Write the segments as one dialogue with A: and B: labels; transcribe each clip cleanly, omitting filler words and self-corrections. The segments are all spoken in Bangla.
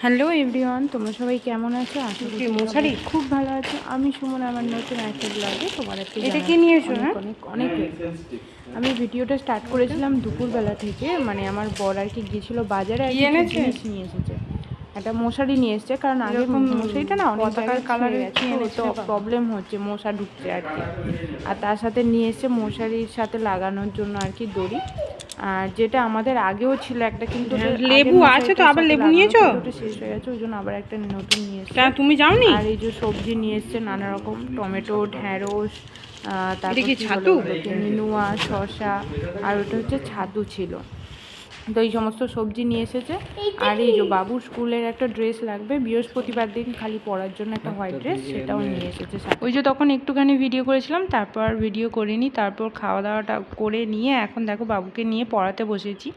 A: হ্যালো এভরিওয়ান, তোমরা সবাই কেমন আছো? আশা করি মশারি খুব ভালো আছো। আমি সুমন, আমার নতুন একটা ব্লগে তোমাদেরকে
B: এটা কি নিয়ে এসো?
A: অনেক অনেক অনেক আমি ভিডিওটা স্টার্ট করেছিলাম দুপুরবেলা থেকে। মানে আমার বর আর কি গিয়েছিলো বাজারে, আর কিছু জিনিস নিয়ে এসেছে। একটা মশারি নিয়ে এসছে, কারণ আগে মশারিটা না অনেক জায়গায় কালারের তো প্রবলেম হচ্ছে, মশা ঢুকছে আর কি। আর তার সাথে নিয়ে এসছে মশারির সাথে লাগানোর জন্য আর কি দড়ি। আর যেটা আমাদের আগেও ছিল একটা, কিন্তু
B: লেবু আছে তো, আবার লেবু নিয়েছো?
A: ওটা শেষ হয়ে গেছে, ওই জন্য আবার একটা নতুন নিয়ে এসেছে।
B: কেন তুমি যাওনি?
A: আর এই যে সবজি নিয়ে এসছে নানা রকম, টমেটো, ঢ্যাঁড়স, তারপর
B: কি ছাতু,
A: নিনুয়া, শসা, আর ওটা হচ্ছে ছাতু ছিল। তো এই সমস্ত সবজি নিয়ে এসেছে। আর এই যে বাবুর স্কুলের একটা ড্রেস লাগবে বৃহস্পতিবার দিন খালি পরার জন্য, একটা হোয়াইট ড্রেস, সেটাও নিয়ে এসেছে। ওই যে তখন একটুখানি ভিডিও করেছিলাম, তারপর ভিডিও করিনি। তারপর খাওয়া দাওয়াটা করে নিয়ে এখন দেখো বাবুকে নিয়ে পড়াতে বসেছি।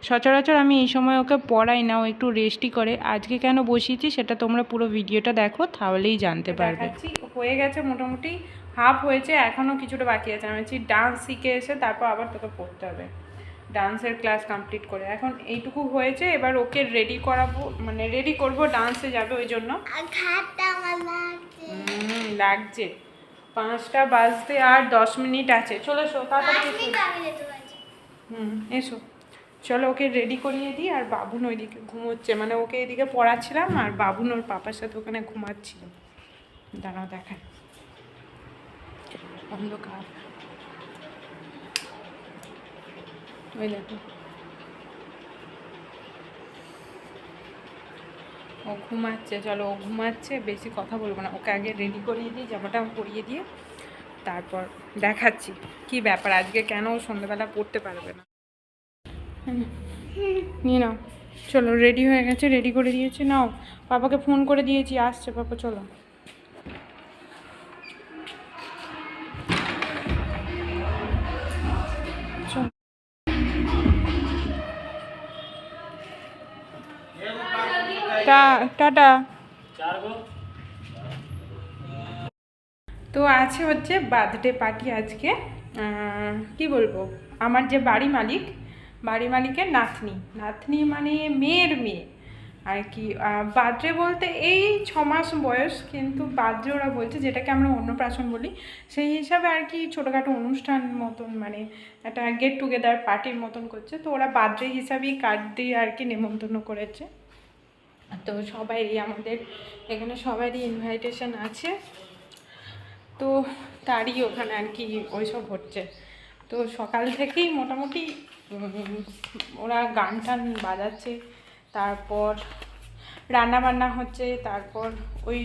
A: সচরাচর আমি এই সময় ওকে পড়াই না, ও একটু রেস্টই করে। আজকে কেন বসিয়েছি সেটা তোমরা পুরো ভিডিওটা দেখো, তাহলেই জানতে পারবে। হয়ে গেছে মোটামুটি, হাফ হয়েছে, এখনও কিছুটা বাকি আছে। আমি ডান্স শিখে এসে তারপর আবার তোকে পড়তে হবে, ডান্সের ক্লাস কমপ্লিট করে। এখন এইটুকু হয়েছে, এবার ওকে রেডি করাবো, মানে রেডি করবো, ডান্সে যাবে ওই জন্য। লাগছে 5টা বাজতে আর 10 মিনিট আছে। চলো এসো তাড়াতাড়ি এসো। চলো ওকে রেডি করিয়ে দিই। আর বাবুন ওইদিকে ঘুমোচ্ছে, মানে ওকে এদিকে পড়াচ্ছিলাম আর বাবুন ওর পাপার সাথে ওখানে ঘুমাচ্ছিল। দাঁড়াও দেখায়, অন্ধকার, ওই দেখো ও ঘুমাচ্ছে। চলো ও ঘুমাচ্ছে, বেশি কথা বলবো না, ওকে আগে রেডি করিয়ে দিই, জামাটা পরিয়ে দিয়ে তারপর দেখাচ্ছি কি ব্যাপার আজকে, কেন ও সন্ধ্যাবেলা পড়তে পারবে না। নিয়ে নাও, চলো রেডি হয়ে গেছে, রেডি করে দিয়েছি। নাও, পাপাকে ফোন করে দিয়েছি, আসছে পাপা। চলো টাটা। তো আছে হচ্ছে বার্থডে পার্টি আজকে। কি বলবো, আমার যে বাড়ি মালিকের নাতনি মানে মেয়ের মেয়ে আর কি। বার্থডে বলতে এই 6 মাস বয়স, কিন্তু বার্থডে ওরা বলছে, যেটাকে আমরা অন্নপ্রাশন বলি, সেই হিসাবে আর কি ছোটোখাটো অনুষ্ঠান মতন, মানে একটা গেট টুগেদার পার্টির মতন করছে। তো ওরা বার্থডে হিসাবেই কার্ড দিয়ে আর কি নেমন্তন্ন করেছে। তো সবাইরই, আমাদের এখানে সবারই ইনভাইটেশন আছে। তো তারই ওখানে আর কি ওইসব হচ্ছে। তো সকাল থেকেই মোটামুটি ওরা গান টান বাজাচ্ছে, তারপর রান্না বান্না হচ্ছে, তারপর ওই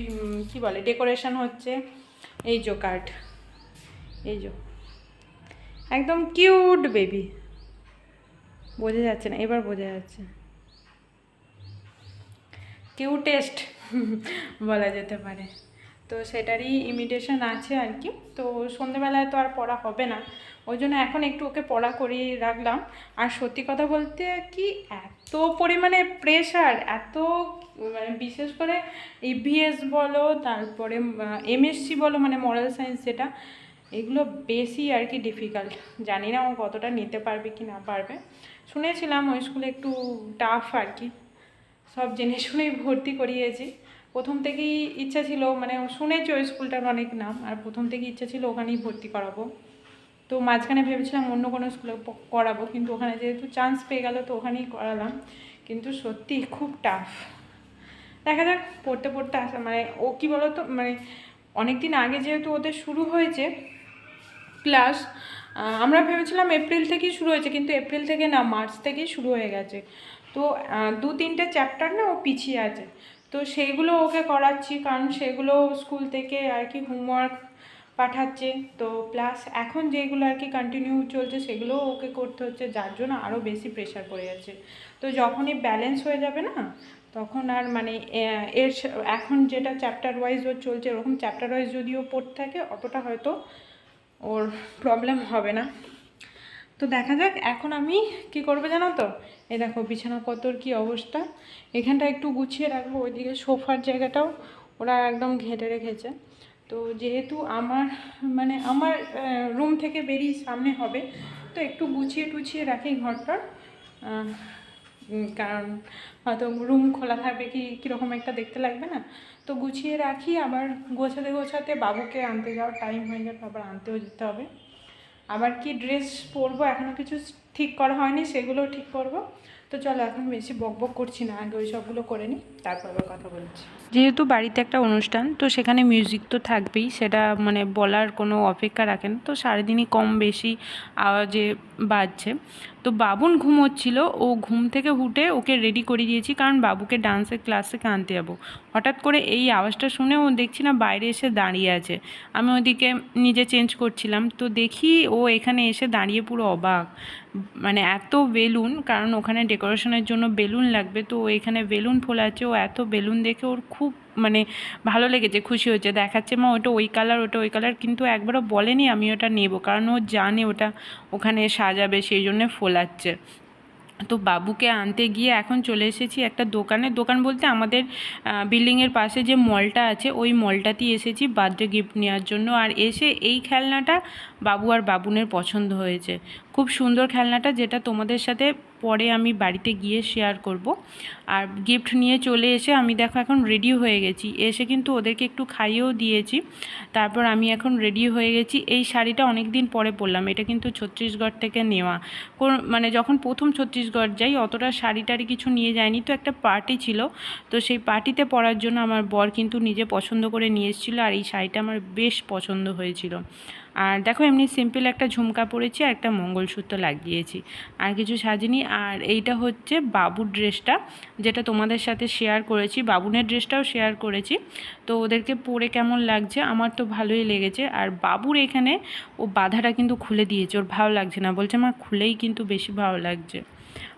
A: কি বলে ডেকোরেশন হচ্ছে। এই যে কার্ড, এই যে একদম কিউট বেবি, বোঝা যাচ্ছে না, এবার বোঝা যাচ্ছে, কিউটেস্ট বলা যেতে পারে। তো সেটারই ইমিটেশন আছে আর কি। তো সন্ধেবেলায় তো আর পড়া হবে না, ওই জন্য এখন একটু ওকে পড়া করিয়ে রাখলাম। আর সত্যি কথা বলতে কি, এত পরিমাণে প্রেশার, এত মানে বিশেষ করে ইভিএস বলো, তারপরে এমএসসি বলো, মানে মরাল সায়েন্স যেটা, এগুলো বেশি আর কি ডিফিকাল্ট। জানি না ও কতটা নিতে পারবে কি না পারবে। শুনেছিলাম ওই স্কুলে একটু টাফ আর কি, সব জেনে শুনেই ভর্তি করিয়েছি। প্রথম থেকেই ইচ্ছা ছিল, মানে শুনেছি ওই স্কুলটার অনেক নাম, আর প্রথম থেকেই ইচ্ছা ছিল ওখানেই ভর্তি করাবো। তো মাঝখানে ভেবেছিলাম অন্য কোনো স্কুলে করাবো, কিন্তু ওখানে যেহেতু চান্স পেয়ে গেল তো ওখানেই করালাম। কিন্তু সত্যি খুব টাফ। দেখা যাক, পড়তে পড়তে আসা, মানে ও কী বলতো, মানে অনেক দিন আগে যেহেতু ওদের শুরু হয়েছে ক্লাস, আমরা ভেবেছিলাম এপ্রিল থেকেই শুরু হয়েছে, কিন্তু এপ্রিল থেকে না, মার্চ থেকেই শুরু হয়ে গেছে। তো 2-3টে চ্যাপ্টার না ও পিছিয়ে আছে, তো সেইগুলো ওকে করাচ্ছি, কারণ সেগুলো স্কুল থেকে আর কি হোমওয়ার্ক পাঠাচ্ছে। তো প্লাস এখন যেগুলো আর কি কন্টিনিউ চলছে সেগুলোও ওকে করতে হচ্ছে, যার জন্য আরও বেশি প্রেশার পড়ে যাচ্ছে। তো যখনই ব্যালেন্স হয়ে যাবে না, তখন আর মানে এখন যেটা চ্যাপ্টার ওয়াইজ ওর চলছে, ওরকম চ্যাপ্টার ওয়াইজ যদিও পড়তে থাকে, অতটা হয়তো ওর প্রবলেম হবে না। তো দেখা যাক। এখন আমি কি করবো জানো তো, এই দেখো বিছানাপত্তর কি অবস্থা, এখানটা একটু গুছিয়ে রাখবো, ওইদিকে সোফার জায়গাটাও ওরা একদম ঘেঁটে রেখেছে। তো যেহেতু আমার রুম থেকে বেরিয়ে সামনে হবে, তো একটু গুছিয়ে টুছিয়ে রাখি ঘরটার। কারণ হয়তো রুম খোলা থাকবে কীরকম একটা দেখতে লাগবে না, তো গুছিয়ে রাখি। আবার গোছাতে গোছাতে বাবুকে আনতে যাওয়ার টাইম হয়ে যাবে, আবার আনতেও যেতে হবে। আবার কি ড্রেস পরবো এখনও কিছু ঠিক করা হয়নি, সেগুলোও ঠিক করব। তো চলো এখন বেশি বকবক করছি না, আগে ওই সবগুলো করে নিই, তারপর আবার কথা বলছি। যেহেতু বাড়িতে একটা অনুষ্ঠান, তো সেখানে মিউজিক তো থাকবেই, সেটা মানে বলার কোনো অপেক্ষা রাখে না। তো সারাদিনই কম বেশি আওয়াজে বাজছে। তো বাবুন ঘুমোচ্ছিল, ও ঘুম থেকে উঠে ওকে রেডি করে দিয়েছি, কারণ বাবুকে ডান্সের ক্লাসে আনতে যাবো। হঠাৎ করে এই আওয়াজটা শুনে ও দেখছি না বাইরে এসে দাঁড়িয়ে আছে। আমি ওদিকে নিজে চেঞ্জ করছিলাম, তো দেখি ও এখানে এসে দাঁড়িয়ে পুরো অবাক। মানে এত বেলুন, কারণ ওখানে ডেকোরেশনের জন্য বেলুন লাগবে, তো এখানে বেলুন ফোলাচ্ছে। ও এত বেলুন দেখে ওর খুব মানে ভালো লেগেছে, খুশি হচ্ছে, দেখাচ্ছে মা ওটা ওই কালার, ওটা ওই কালার। কিন্তু একবারও বলেনি আমি ওটা নেব, কারণ ও জানে ওটা ওখানে সাজাবে, সেই জন্যে ফোলাচ্ছে। তো বাবুকে আনতে গিয়ে এখন চলে এসেছি একটা দোকানে। দোকান বলতে আমাদের বিল্ডিংয়ের পাশে যে মলটা আছে, ওই মলটাতেই এসেছি বার্থডে গিফট নেওয়ার জন্য। আর এসে এই খেলনাটা বাবু আর বাবুনের পছন্দ হয়েছে, খুব সুন্দর খেলনাটা, যেটা তোমাদের সাথে পরে আমি বাড়িতে গিয়ে শেয়ার করব। আর গিফট নিয়ে চলে এসে আমি দেখো এখন রেডি হয়ে গেছি। এসে কিন্তু ওদেরকে একটু খাইয়েও দিয়েছি, তারপর আমি এখন রেডি হয়ে গেছি। এই শাড়িটা অনেক দিন পরে পরলাম, এটা কিন্তু ছত্তিশগড় থেকে নেওয়া। মানে যখন প্রথম ছত্তিশগড় যাই অতটা শাড়ি টাড়ি কিছু নিয়ে যায়নি, তো একটা পার্টি ছিল, তো সেই পার্টিতে পরার জন্য আমার বর কিন্তু নিজে পছন্দ করে নিয়ে এসেছিলো। আর এই শাড়িটা আমার বেশ পছন্দ হয়েছিল। আর দেখো এমনি সিম্পল একটা ঝুমকা পরেছি আর একটা মঙ্গলসূত্র লাগিয়েছি, আর কিছু সাজিনি। আর এইটা হচ্ছে বাবুর ড্রেসটা, যেটা তোমাদের সাথে শেয়ার করেছি, বাবুনের ড্রেসটাও শেয়ার করেছি। তো ওদেরকে পরে কেমন লাগছে, আমার তো ভালোই লেগেছে। আর বাবুর এখানে ও বাঁধাটা কিন্তু খুলে দিয়েছে, ওর ভালো লাগছে না, বলছে মা খুলেই কিন্তু বেশি ভালো লাগছে।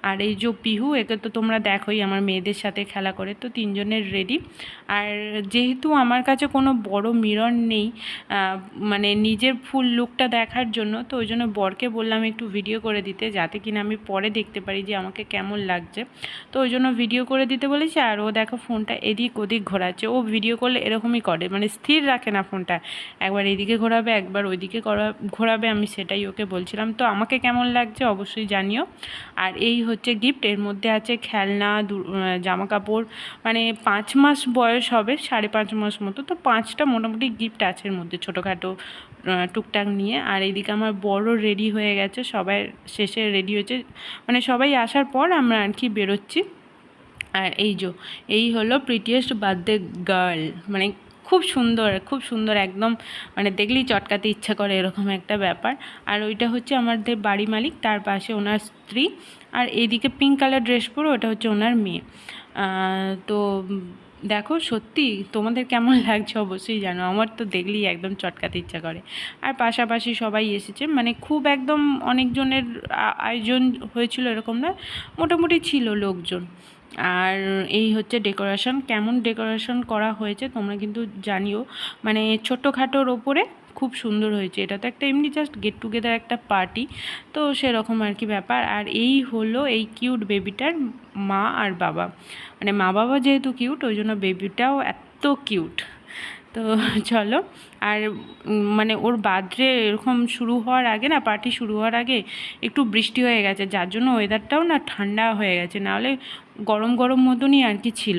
A: আর এই যে পিহু, একে তো তোমরা দেখোই আমার মেয়েদের সাথে খেলা করে, তো তিনজনের রেডি। আর যেহেতু আমার কাছে কোনো বড় মিরর নেই মানে নিজের ফুল লুকটা দেখার জন্য, তো ওই জন্য বরকে বললাম একটু ভিডিও করে দিতে, যাতে কিনা আমি পরে দেখতে পারি যে আমাকে কেমন লাগছে। তো ওই জন্য ভিডিও করে দিতে বলেছি। আর ও দেখো ফোনটা এদিক ওদিক ঘোরাচ্ছে, ও ভিডিও করলে এরকমই করে, মানে স্থির রাখে না ফোনটা, একবার এদিকে ঘোরাবে একবার ওইদিকে ঘোরাবে। আমি সেটাই ওকে বলছিলাম। তো আমাকে কেমন লাগছে অবশ্যই জানিও। আর এই হচ্ছে গিফট, এর মধ্যে আছে খেলনা, জামা কাপড়, মানে 5 মাস বয়স হবে, 5.5 মাস মতো, তো 5টা মোটামুটি গিফট আছে এর মধ্যে, ছোটোখাটো টুকটাক নিয়ে। আর এইদিকে আমার বড় রেডি হয়ে গেছে, সবাই শেষে রেডি হয়েছে, মানে সবাই আসার পর আমরা আর কি বেরোচ্ছি। আর এই হলো প্রিটিয়েস্ট বার্থডে গার্ল, মানে খুব সুন্দর খুব সুন্দর, একদম মানে দেখলেই চটকাতে ইচ্ছা করে এরকম একটা ব্যাপার। আর ওইটা হচ্ছে আমাদের বাড়ি মালিক, তার পাশে ওনার স্ত্রী। আর এইদিকে পিঙ্ক কালার ড্রেস পরে ওটা হচ্ছে ওনার মেয়ে। তো দেখো সত্যি তোমাদের কেমন লাগছে অবশ্যই জানো, আমার তো দেখলেই একদম চটকাতে ইচ্ছা করে। আর পাশাপাশি সবাই এসেছে, মানে খুব একদম অনেকজনের আয়োজন হয়েছিল এরকম না, মোটামুটি ছিল লোকজন। আর এই হচ্ছে ডেকোরেশন, কেমন ডেকোরেশন করা হয়েছে তোমরা কিন্তু জানিও, মানে ছোটোখাটোর ওপরে খুব সুন্দর হয়েছে। এটা তো একটা এমনি জাস্ট গেট টুগেদার একটা পার্টি, তো সেরকম আর কি ব্যাপার। আর এই হলো এই কিউট বেবিটার মা আর বাবা, মানে মা বাবা যেহেতু কিউট ওই জন্য বেবিটাও এত কিউট। তো চলো। আর মানে ওর বার্থডে এরকম শুরু হওয়ার আগে না, পার্টি শুরু হওয়ার আগে একটু বৃষ্টি হয়ে গেছে, যার জন্য ওয়েদারটাও না ঠান্ডা হয়ে গেছে, নাহলে গরম গরম মতনই আর কি ছিল।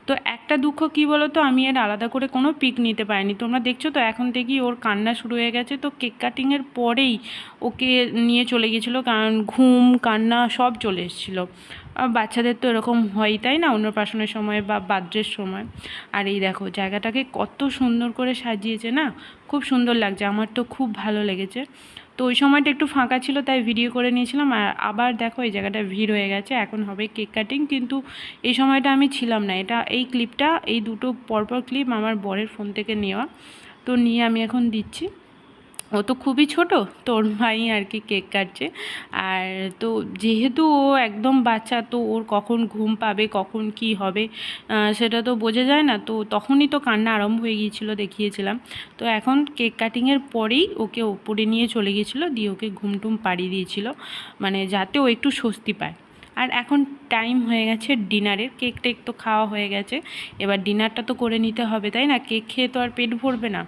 A: তো একটা দুঃখ কী বলো তো, আমি এর আলাদা করে কোনো পিক নিতে পারিনি। তোমরা দেখছো তো এখন থেকেই ওর কান্না শুরু হয়ে গেছে, তো কেক কাটিংয়ের পরেই ওকে নিয়ে চলে গেছিলো, কারণ ঘুম কান্না সব চলে এসেছিলো। বাচ্চাদের তো এরকম হয়ই, তাই না, অন্নপ্রাশনের সময় বা বার্থডের সময়। আর এই দেখো জায়গাটাকে কত সুন্দর করে সাজিয়েছে না, খুব সুন্দর লাগছে, আমার তো খুব ভালো লেগেছে। তো ওই সময়টা একটু ফাঁকা ছিল তাই ভিডিও করে নিয়েছিলাম। আর আবার দেখো এই জায়গাটা ভিড় হয়ে গেছে, এখন হবে কেক কাটিং, কিন্তু এই সময়টা আমি ছিলাম না। এই ক্লিপটা, এই দুটো পরপর ক্লিপ আমার বরের ফোন থেকে নেওয়া, তো নিয়ে আমি এখন দিচ্ছি। ও তো খুবই ছোট, তোর ভাই আর কি কেক কাটছে। আর তো যেহেতু ও একদম বাচ্চা, তো ওর কখন ঘুম পাবে কখন কি হবে সেটা তো বোঝা যায় না, তো তখনই তো কান্না আরম্ভ হয়ে গিয়েছিলো, দেখিয়েছিলাম। তো এখন কেক কাটিংয়ের পরেই ওকে ওপরে নিয়ে চলে গিয়েছিলো, দিয়ে ওকে ঘুমটুম পাড়িয়ে দিয়েছিল, মানে যাতে ও একটু স্বস্তি পায়। আর এখন টাইম হয়ে গেছে ডিনারের। কেক টেক তো খাওয়া হয়ে গেছে, এবার ডিনারটা তো করে নিতে হবে, তাই না? কেক খেয়ে তো আর পেট ভরবে না।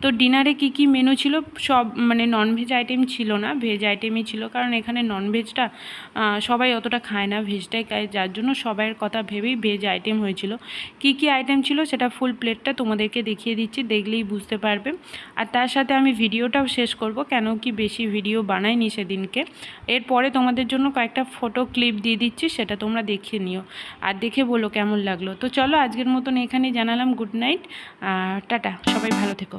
A: তো ডিনারে কি কি মেনু ছিল, সব মানে ননভেজ আইটেম ছিল না, ভেজ আইটেমই ছিল, কারণ এখানে ননভেজটা সবাই অতটা খায় না, ভেজটাই খায়, যার জন্য সবাইয়ের কথা ভেবেই ভেজ আইটেম হয়েছিল। কি কি আইটেম ছিল সেটা ফুল প্লেটটা তোমাদেরকে দেখিয়ে দিচ্ছি, দেখলেই বুঝতে পারবে। আর তার সাথে আমি ভিডিওটাও শেষ করব, কেন কি বেশি ভিডিও বানাইনি সেদিনকে। এরপরে তোমাদের জন্য কয়েকটা ফটো ক্লিপ দিয়ে দিচ্ছি, সেটা তোমরা দেখে নিও আর দেখে বলো কেমন লাগলো। তো চলো আজকের মতন এখানেই জানালাম গুড নাইট, টাটা, সবাই ভালো থেকো।